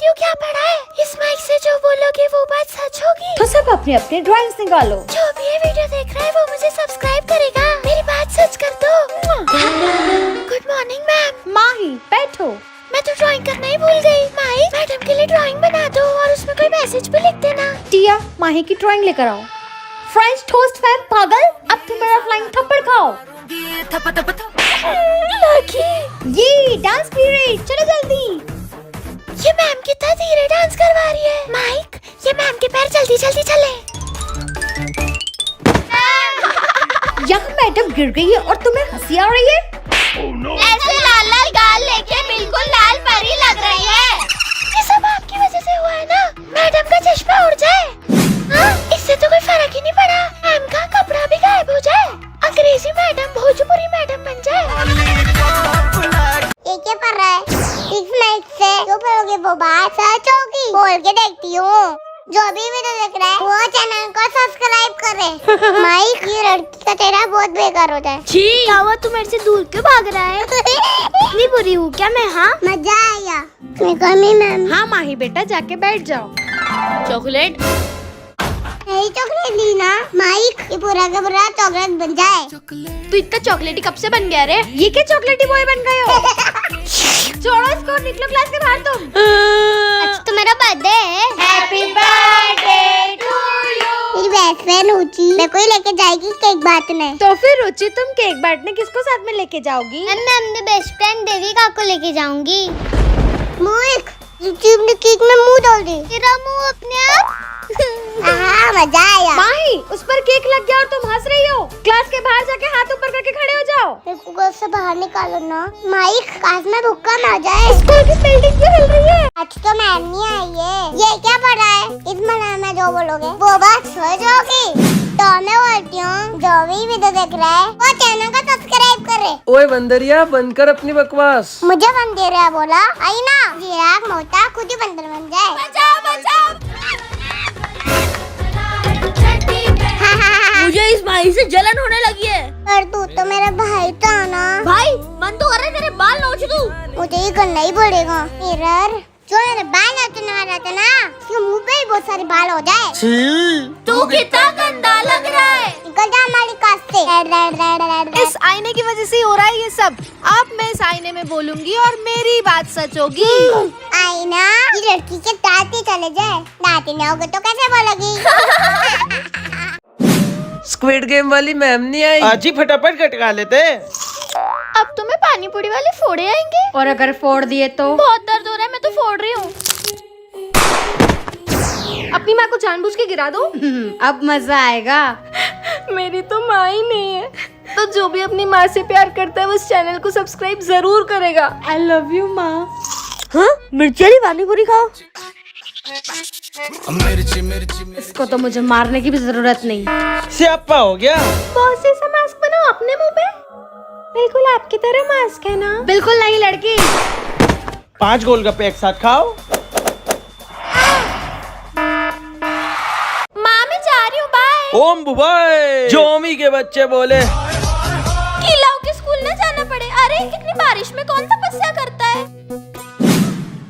जानती हूँ क्या पढ़ा है। इस माइक से जो बोलोगे वो बात सच होगी। तो सब अपने अपने ड्राइंग्स निकालो। जो भी ये वीडियो देख रहा है वो मुझे सब्सक्राइब करेगा। मेरी बात सच कर दो। Good morning ma'am. माही बैठो। मैं तो ड्राइंग करना ही भूल गई। माही मैडम के लिए ड्राइंग बना दो और उसमें कोई मैसेज भी लिख देना। टिया माही की ड्राइंग लेकर आओ। फ्रेंच टोस्ट फैन पागल, अब तुम मेरा फ्लाइंग थप्पड़ खाओ। ये डांस पीरियड, चलो जल्दी। ये मैम कितना धीरे डांस करवा रही है। माइक, ये मैम के पैर जल्दी जल्दी चले। यहाँ मैडम गिर गई है और तुम्हें हंसी आ रही है। ऐसे लाल लाल गाल लेके बिल्कुल लाल परी लग रही है। ये सब आपकी वजह से हुआ है ना। मैडम का चश्मा उड़ जाए। हाँ, इससे तो कोई फर्क ही नहीं पड़ा। मैम का कपड़ा भी गायब हो जाए। अंग्रेजी मैडम भोजपुरी मैडम बन जाए। ये क्या पढ़ रहा है? इस माइक से जो पढ़ोगे वो बात सच होगी। बोल के देखती हूँ। जो भी वीडियो देख रहा है वो चैनल को सब्सक्राइब करे। माइक, ये लड़की का चेहरा बहुत बेकार होता है। क्या हुआ, तू मेरे से दूर क्यों भाग रहा है? इतनी बुरी हूँ क्या मैं? हाँ, मजा आया। मैम। हाँ माही बेटा, जाके बैठ जाओ। चॉकलेट नहीं, चॉकलेट ली ना। माइक, ये पूरा का पूरा चॉकलेट बन जाए। तू इतना चॉकलेटी कब से बन गया रे? ये क्या चॉकलेटी बॉय बन गए हो? छोड़ो इसको, निकलो क्लास के बाहर तुम। आज तो मेरा बर्थडे है। Happy birthday to you. मेरी बेस्ट फ्रेंड रुचि मेरे को ही लेके जाएगी केक बांटने। तो फिर रुचि, तुम केक बांटने किसको साथ में लेके जाओगी? मैं अपने बेस्ट फ्रेंड देविका को लेके जाऊंगी। माइक, रुचि अपने केक में मुंह डाल दे। तेरा मुंह अपने आप। हाँ, मजा आया। माही, उस पर केक लग गया और तुम हंस रही हो। क्लास के बाहर जाके हाथ ऊपर करके खड़े हो जाओ। मेरे को घर से बाहर निकालो ना। माइक, काश में भूखा ना जाए। स्कूल की बिल्डिंग क्यों हिल रही है? आज तो मैम नहीं आई है। ये क्या पढ़ा है? इस महीने में जो बोलोगे वो बात सच होगी। तो मैं बोलती हूँ, जो भी वीडियो देख रहा है वो चैनल को सब्सक्राइब करे। ओए बंदरिया, बंद कर अपनी बकवास। मुझे बंदर है बोला, आई ना। जिराफ मोटा खुद ही बंदर बन जाए। बचाओ बचाओ। मुझे इस भाई से जलन होने लगी है। पर तू तो मेरा भाई था ना। भाई, मन तो कर रहा है तेरे बाल नोच दूं। मुझे ही करना ही पड़ेगा। मिरर, जो मेरे बाल नोचने वाला था ना, उसके मुंह पे ही बहुत सारे बाल हो जाए। तू कितना गंदा लग रहा है। निकल जा हमारी कास्ट से। इस आईने की वजह से हो रहा है ये सब। अब मैं इस आईने में बोलूंगी और मेरी बात सच होगी। आई ना, ये लड़की के दांत ही चले जाए। दांत ही ना होगे तो कैसे बोलेगी? स्क्विड गेम वाली मैम नहीं आई। आज ही फटाफट कटका लेते। अब तुम्हें पानी पूरी वाले फोड़े आएंगे। और अगर फोड़ दिए तो? बहुत दर्द हो रहा है, मैं तो फोड़ रही हूँ। अपनी माँ को जानबूझ के गिरा दो। अब मजा आएगा। मेरी तो माँ ही नहीं है, तो जो भी अपनी माँ से प्यार करता है वो इस चैनल को सब्सक्राइब जरूर करेगा। आई लव यू माँ। हाँ, मिर्ची वाली पानी पूरी खाओ। इसको तो मुझे मारने की भी जरूरत नहीं। स्यापा हो गया। बॉस जैसा मास्क बनाओ अपने मुंह पे। बिल्कुल आपकी तरह मास्क है ना? बिल्कुल नहीं लड़की। 5 गोलगप्पे एक साथ खाओ। माँ मैं जा रही हूँ, बाय। ओम बुबाई, जोमी के बच्चे बोले किलाओ के स्कूल न जाना पड़े। अरे इतनी बारिश में कौन तपस्या करता है?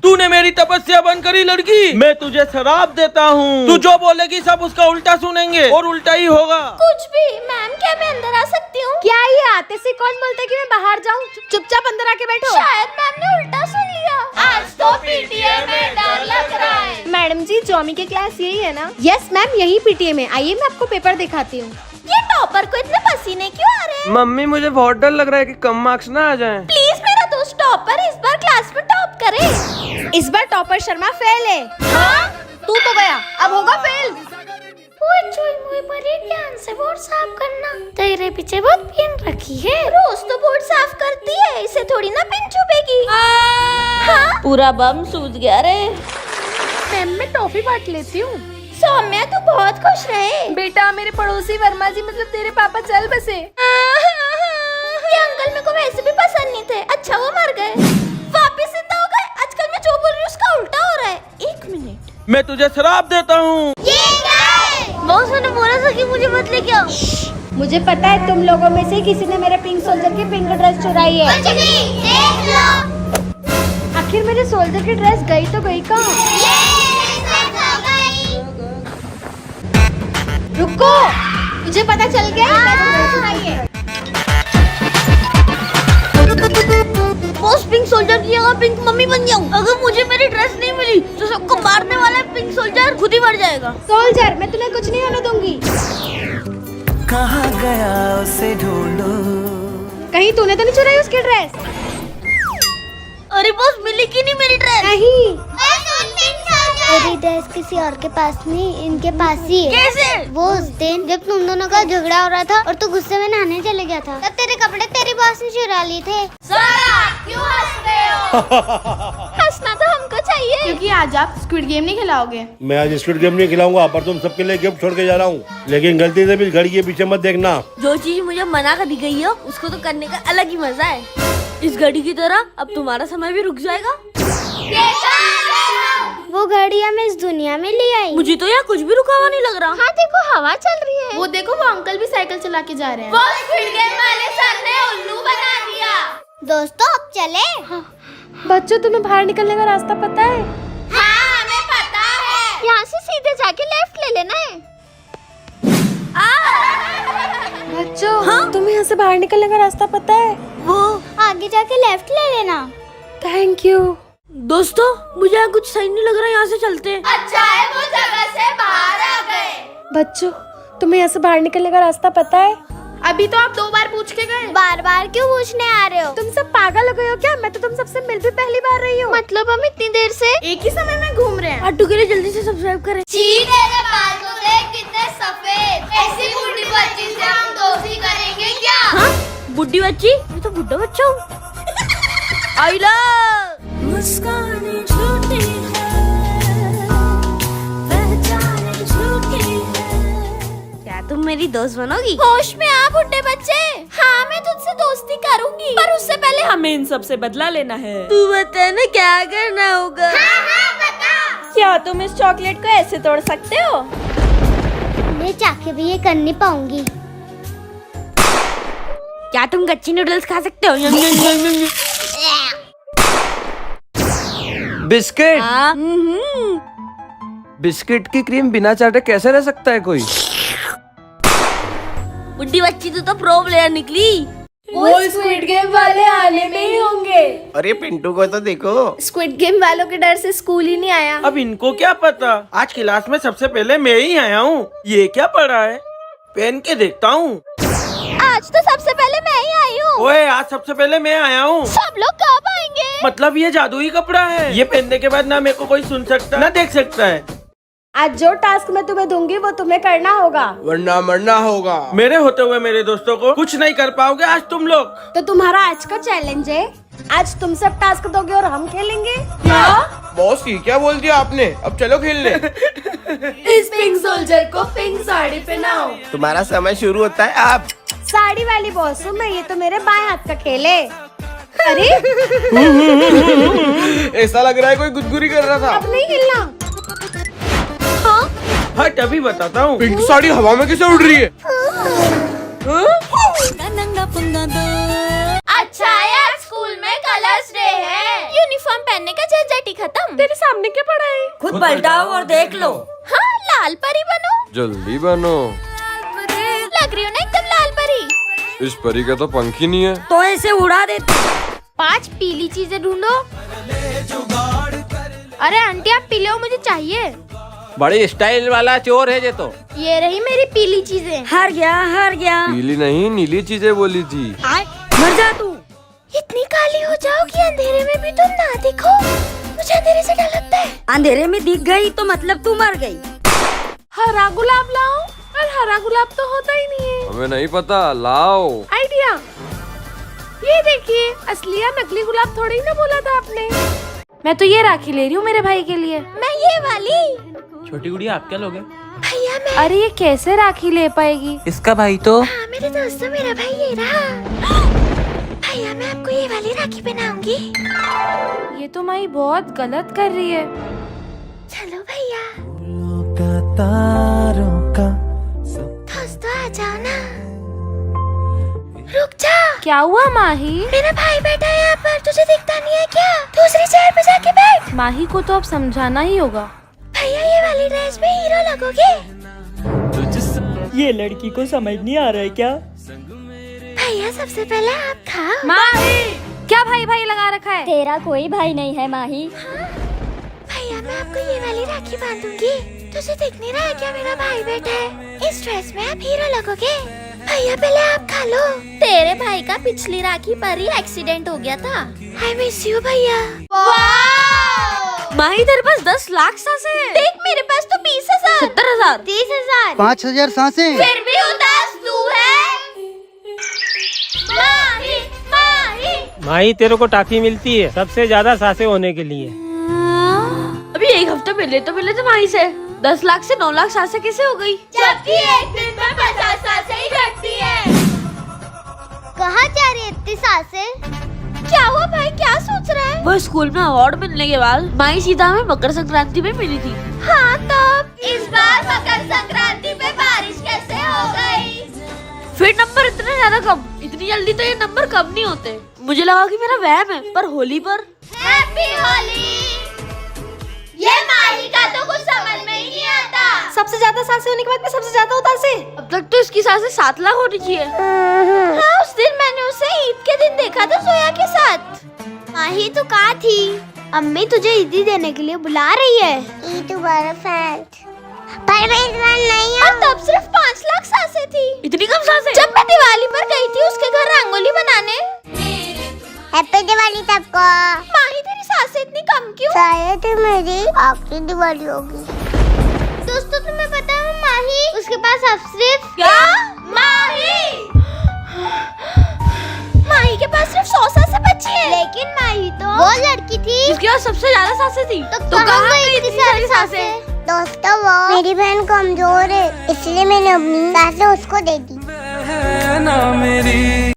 तूने मेरी तपस्या बंद करी लड़की। मैं तुझे शराब देता हूँ। तू जो बोलेगी सब उसका उल्टा सुनेंगे और उल्टा ही होगा। कुछ भी। मैम, क्या मैं अंदर आ सकती हूँ? क्या ये आते से कौन बोलता है कि मैं बाहर जाऊँ? चुपचाप अंदर आके बैठो। शायद मैम ने उल्टा सुन लिया। आज तो पीटीए में डर लग रहा है। मैडम जी, जॉमी की क्लास यही है ना? यस मैम, यही पीटीए में। आइए मैं आपको पेपर दिखाती हूँ। ये टॉपर को इतने पसीने क्यों आ रहे हैं? मम्मी मुझे बहुत डर लग रहा है कि कम मार्क्स ना आ जाएं। प्लीज मेरा दोस्त टॉपर इस बार क्लास में टॉप करे। इस बार टॉपर शर्मा फेल है। हाँ? तू तो गया, अब होगा फेल। ध्यान से बोर्ड साफ करना। तेरे पीछे बहुत पिन रखी है। रोज तो बोर्ड साफ करती है, इसे थोड़ी ना पिन चुभेगी। हाँ? पूरा बम सूझ गया रे। मैम मैं टॉफी बांट लेती हूँ। सौम्या तू बहुत खुश रहे। बेटा, मेरे पड़ोसी वर्मा जी मतलब तेरे पापा चल बसे। ये अंकल मेरे को वैसे भी पसंद नहीं थे। अच्छा वो मर गए, वापिस जिंदा हो गए। आजकल मैं जो बोल रही हूँ उसका उल्टा हो रहा है। 1 मिनट। मैं तुझे शराब देता हूँ। बॉस ने बोला था कि मुझे मत लेके आओ। मुझे पता है तुम लोगों में से किसी ने मेरे पिंक सोल्जर की पिंक ड्रेस चुराई है। आखिर मेरे सोल्जर की ड्रेस गई तो गई कहाँ? रुको, मुझे पता चल गया। सुनाइए। बॉस पिंक सोल्जर की जगह पिंक मम्मी बन जाऊँ। अगर मुझे मेरी ड्रेस नहीं मिली तो सबको मारने वाला पिंक सोल्जर खुद ही मर जाएगा। सोल्जर, मैं तुम्हें कुछ नहीं होने दूंगी। कहाँ गया उसे ढूंढो। कहीं तूने तो नहीं चुराई उसकी ड्रेस? अरे बॉस मिली कि नहीं मेरी ड्रेस? नहीं। मेरी ड्रेस किसी और के पास नहीं, इनके पास ही है। कैसे? वो उस दिन जब तुम दोनों का झगड़ा हो रहा था और तू गुस्से में नहाने चले गया था, तब तेरे कपड़े तेरी बॉस ने चुरा लिए थे। क्यों हंस रहे हो? हंसना तो हमको चाहिए, क्योंकि आज आप स्क्विड गेम नहीं खिलाओगे। मैं आज स्क्विड गेम नहीं खिलाऊंगा, पर तुम सबके लिए गिफ्ट छोड़ के जा रहा हूँ, लेकिन गलती से भी घड़ी के पीछे मत देखना। जो चीज मुझे मना कर दी गई है उसको तो करने का अलग ही मजा है। इस घड़ी की तरह अब तुम्हारा समय भी रुक जाएगा। वो घड़ी हमें इस दुनिया में ले आई। मुझे तो यहाँ कुछ भी रुका हुआ नहीं लग रहा। हाँ देखो, हवा चल रही है। वो देखो, वो अंकल भी साइकिल चला के जा रहे हैं। वो स्क्विड गेम वाले सर ने उल्लू बना दिया। दोस्तों अब चले। बच्चों, तुम्हें बाहर निकलने का रास्ता पता है? हाँ हमें पता है। यहाँ से सीधे जाके लेफ्ट ले लेना है। बच्चों, हाँ? तुम्हें यहाँ से बाहर निकलने का रास्ता पता है? वो आगे जाके लेफ्ट ले लेना। Thank you. दोस्तों मुझे यहाँ कुछ सही नहीं लग रहा, यहाँ से चलते हैं। अच्छा है वो जगह से बाहर आ गए। बच्चों, तुम्हें यहाँ से बाहर निकलने का रास्ता पता है? अभी तो आप 2 बार पूछ के गए। बार बार क्यों पूछने आ रहे हो? तुम सब पागल हो गए हो क्या? मैं तो तुम सबसे मिल भी पहली बार रही हूँ। मतलब हम इतनी देर से एक ही समय में घूम रहे हैं। अड्डू के लिए जल्दी से सब्सक्राइब करें। तेरे बाल तो देख कितने सफेद। ऐसी बूढ़ी बच्ची से हम दोस्ती करेंगे क्या? हाँ? बुढ़ी बच्ची? मैं तो बुढ़ा बच्चा हूँ। आई लव मुस्कान झूठी है, पहचान झूठी है। क्या तुम मेरी दोस्त बनोगी? होश में आ बुड्ढे बच्चे। हाँ, मैं तुझसे दोस्ती करूंगी, पर उससे पहले हमें इन सब से बदला लेना है। तू बता ना क्या करना होगा। क्या तुम इस चॉकलेट को ऐसे तोड़ सकते हो? मैं चाके भी ये कर नहीं पाऊंगी। क्या तुम कच्ची नूडल्स खा सकते हो? बिस्किट। हाँ? बिस्किट की क्रीम बिना चाटे कैसे रह सकता है कोई? बुढ़ी बच्ची तू तो प्रो प्लेयर निकली। वो स्क्विड गेम वाले आने में ही होंगे। अरे पिंटू को तो देखो। स्क्विड गेम वालों के डर से स्कूल ही नहीं आया। अब इनको क्या पता, आज क्लास में सबसे पहले मैं ही आया हूँ। ये क्या पढ़ा है, पहन के देखता हूँ। आज तो सबसे पहले मैं ही आई हूँ। ओए, आज सबसे पहले मैं आया हूँ। सब लोग कब आएंगे? मतलब ये जादुई कपड़ा है, ये पहनने के बाद ना मेरे को कोई सुन सकता ना देख सकता है। आज जो टास्क मैं तुम्हें दूंगी वो तुम्हें करना होगा, वरना मरना होगा। मेरे होते हुए मेरे दोस्तों को कुछ नहीं कर पाओगे आज तुम लोग। तो तुम्हारा आज का चैलेंज है, आज तुम सब टास्क दोगे और हम खेलेंगे। क्या? बॉस ये क्या बोल दिया आपने? अब चलो खेलने। इस पिंक सोल्जर को पिंक साड़ी पहनाओ। तुम्हारा समय शुरू होता है अब। साड़ी वाली बॉस हूँ मैं, ये तो मेरे बाएं हाथ का खेल है। अरे ऐसा लग रहा है कोई गुदगुदी कर रहा था। अब नहीं हिलना। हट, अभी बताता हूँ। पिंक साड़ी हवा में कैसे उड़ रही है? अच्छा यार, स्कूल में कलर्स डे है, यूनिफॉर्म पहनने का झंझट ही खत्म। तेरे सामने क्या पड़ा है? खुद पलटाओ और देख लो। हाँ, लाल परी बनो। जल्दी बनो, लग रही हो ना एकदम लाल परी। इस परी का तो पंख ही नहीं है। तो ऐसे उड़ा देते। 5 पीली चीजें ढूंढो। अरे आंटी, आप पीले हो, मुझे चाहिए। बड़ी स्टाइल वाला चोर है ये तो। ये रही मेरी पीली चीजें। हार गया, हार गया। पीली नहीं नीली चीजें बोली थी। मर जा तू। इतनी काली हो जाओ कि अंधेरे में भी तुम ना दिखो। मुझे अंधेरे से डर लगता है। अंधेरे में दिख गई तो मतलब तू मर गई। हरा गुलाब लाओ, पर हरा गुलाब तो होता ही नहीं है। हमें नहीं पता, लाओ। आइडिया, ये देखिए, असली या नकली गुलाब थोड़ी ही ना बोला था आपने। मैं तो ये राखी ले रही हूँ मेरे भाई के लिए। मैं ये वाली। छोटी गुड़िया आप क्या लोगे? भैया मैं। अरे ये कैसे राखी ले पाएगी? इसका भाई तो। हाँ मेरे दोस्तों, मेरा भाई ये रहा। भैया मैं आपको ये वाली राखी पहनाऊंगी। ये तो माई बहुत गलत कर रही है। चलो भैया। दोस्तों आ जाओ ना। रुक जा। क्या हुआ माही? मेरा भाई बैठा है यहाँ पर, तुझे दिखता नहीं है क्या? दूसरी चेयर पे जाके बैठ। माही को तो अब समझाना ही होगा। भैया ये वाली ड्रेस में हीरो लगोगे। ये लड़की को समझ नहीं आ रहा है क्या? भैया सबसे पहले आप खाओ। माही क्या भाई भाई लगा रखा है? तेरा कोई भाई नहीं है माही। भैया मैं आपको ये वाली राखी बांधूंगी। तुझे दिख नहीं रहा है क्या मेरा भाई बैठा है? इस ड्रेस में आप हीरो लगोगे। भैया पहले आप खा लो। तेरे भाई का पिछली राखी पर ही एक्सीडेंट हो गया था। आई मिस यू भैया। माही तेरे पास 10 लाख सांसें हैं। देख मेरे पास तो 20,000, 70,000, 30,000, 5,000 सांसें। फिर भी उदास तू है। माही माही माही तेरे को टाफी मिलती है सबसे ज्यादा सांसें होने के लिए। अभी एक हफ्ते पहले तो मिले थे माही से। 10 लाख से 9 लाख सांसें कैसे हो गई? जबकि एक दिन में 50 सांसें ही घटती है। कहाँ जा रही है इतनी सांसें? क्या हुआ भाई, क्या सोच रहा है? वो स्कूल में अवार्ड मिलने के बाद माही सीधा हमें मकर संक्रांति में मिली थी। हाँ तब इस बार मकर संक्रांति पे बारिश कैसे हो गई? फिर नंबर इतने ज्यादा कम। इतनी जल्दी तो ये नंबर कम नहीं होते। मुझे लगा कि मेरा वहम है, पर होली पर हैप्पी होली। ये माही का तो कुछ समझ में ही नहीं आता। सबसे ज्यादा सांसें होने के बाद में सबसे ज्यादा उदास है। अब तक तो इसकी सांसें 7 लाख होनी चाहिए। हाँ उस दिन मैंने उसे ईद के दिन देखा था सोया के साथ। माही तू कहाँ थी? अम्मी तुझे ईदी देने के लिए बुला रही है। ईद मुबारक पर मैं इस बार नहीं हूँ। तब सिर्फ 5 लाख सांसें थी। इतनी कम सांसें? जब मैं दिवाली पर गई थी उसके घर रंगोली बनाने। हैप्पी दिवाली सबको। माही तेरी सांसें इतनी कम क्यों? शायद मेरी आखिरी दिवाली होगी। दोस्तों तुम्हें पता है माही उसके पास अब सिर्फ क्या? माही के पास सिर्फ 100 सांसें बची है। लेकिन माही तो वो लड़की थी जिसके पास सबसे ज्यादा सांसें थी। तो कहाँ गई इतनी सारी सांसें? दोस्तों वो मेरी बहन कमजोर है इसलिए मैंने अपनी सांसें उसको दे दी। ना मेरी